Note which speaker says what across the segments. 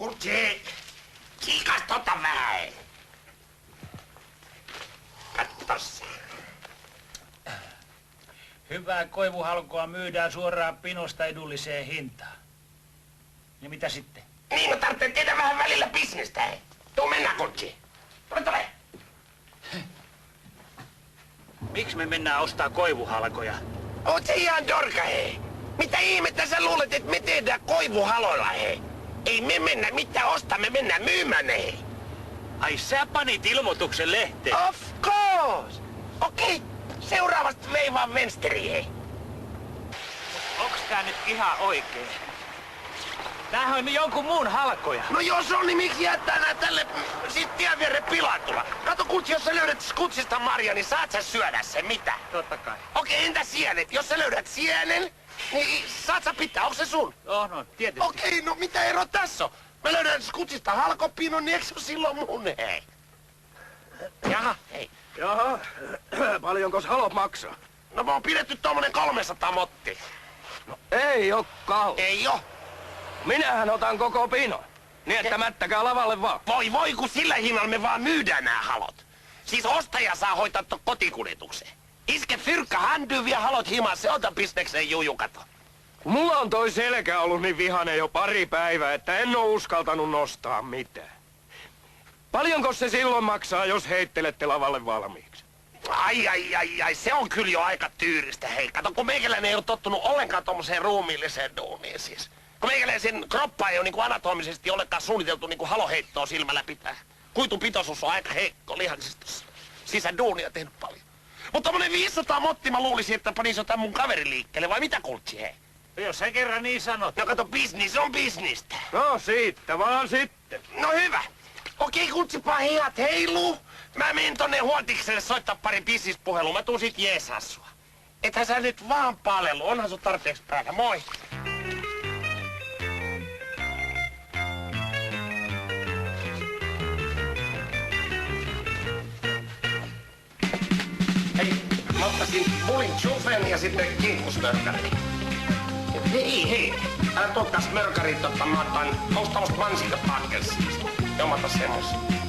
Speaker 1: Kurtsi, kiikas tota vähän. Kattos.
Speaker 2: Hyvää koivuhalkoa myydään suoraan pinosta edulliseen hintaan. Ja mitä sitten?
Speaker 1: Niin, no tarvitsee tehdä vähän välillä bisnestä, hei. Tuu mennään, Kurtsi. Tule.
Speaker 2: Miksi me mennään ostaa koivuhalkoja?
Speaker 1: Oot se ihan dorka, hei. Mitä ihmettä sä luulet, että me tehdään koivuhaloilla, hei? Ei me mennä mitään ostaa, me mennään myymään, hei.
Speaker 2: Ai sä panit ilmoituksen lehteen?
Speaker 1: Of course! Okei, seuraavasta veivaan vensteri, hei.
Speaker 2: Onks tää nyt ihan oikein? Tämähän on jonkun muun halkoja.
Speaker 1: No jos on, niin miksi jättää nää tälle sit tien viereen pilaantua? Kato, Kurtsi, jos sä löydät skutsista marja, niin saat sä syödä sen, mitä?
Speaker 2: Totta kai.
Speaker 1: Okei, entä sienet? Jos sä löydät sienen, niin saat sä pitää, onko se sun?
Speaker 2: No, tietysti.
Speaker 1: Okei, no mitä ero tässä on? Mä löydän skutsista halkopinon, niin eikö se ole silloin mun, hei? Jaha, hei.
Speaker 3: Jaha, paljonkos halot maksaa?
Speaker 1: No mä oon pidetty tommonen 300 motti.
Speaker 3: Ei oo
Speaker 1: Ei oo.
Speaker 3: Minähän otan koko pinon. Niin että mättäkää lavalle vaan.
Speaker 1: Voi, kun sillä hinnalla me vaan myydään nämä halot. Siis ostaja saa hoitaa kotikuljetuksen. Iske fyrkka händyy, vie halot himaan, se ota bisnekseen jujukato.
Speaker 3: Mulla on toi selkä ollut niin vihainen jo pari päivää, että en oo uskaltanut nostaa mitään. Paljonko se silloin maksaa, jos heittelette lavalle valmiiksi?
Speaker 1: Ai, se on kyllä jo aika tyyristä, hei. Kato, kun meikäläinen ei ole tottunut ollenkaan tommoseen ruumiilliseen duuniin siis. Kun meikäläisen kroppa ei ole niinku anatomisesti ollenkaan suunniteltu niinku haloheittoa silmällä pitää. Kuitupitoisuus on aika heikko lihaksistossa. Sisäduunia tehnyt paljon. Mutta tommonen 500 motti mä luulisin, että panis jotain mun kaveri liikkeelle, vai mitä, Kurtsi, hei?
Speaker 2: Jos sä kerran niin sanot.
Speaker 1: No kato, bisnis on bisnistä.
Speaker 3: No siitä vaan sitten.
Speaker 1: No hyvä. Okei, Kurtsipa hihat heiluu. Mä menen tonne Huoltikselle soittaa pari bisnispuhelua. Mä tuun sit jeesaa sua. Ethän sä nyt vaan palelu. Onhan sun tarpeeksi päällä. Moi. Hei, mä ottaisin bulin chufen ja sitten kinkkusmörkärin. Hei, älä tuottaas mörkärin, mä otan, onks tommoset mansikkapakkels? Joo, mä otan semmosen.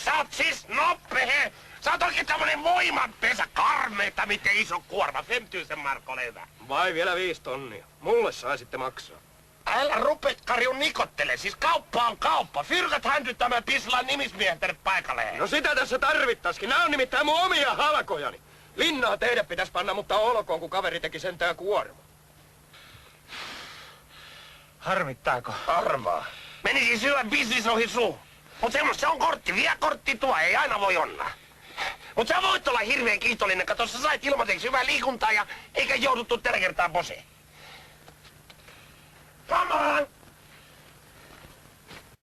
Speaker 1: Sä oot siis nopea. Sä oot oikein tämmönen voimanpesä, karmeita, miten iso kuorma. 5000 markka ole hyvä.
Speaker 3: Vai vielä 5 tonnia. Mulle saisitte maksaa.
Speaker 1: Älä rupet Karjun nikottele. Siis kauppa on kauppa. Fyrkat hänty tämän pislaan nimismiehen tänne paikalle.
Speaker 3: No sitä tässä tarvittaskin. Nää on nimittäin mun omia halkojani. Linnaa teidän pitäis panna, mutta olkoon, kun kaveri teki sentään kuorma.
Speaker 2: Harmittaako?
Speaker 1: Arvaa. Menisin syödä bisnis ohi suu. Mut semmoista se on kortti. Vie kortti tuo. Ei aina voi onnaa. Mut sä voit olla hirveän kiitollinen. Kato, sä sait ilmoiteeksi hyvää liikuntaa ja eikä jouduttu tällä kertaa poseen. Come on!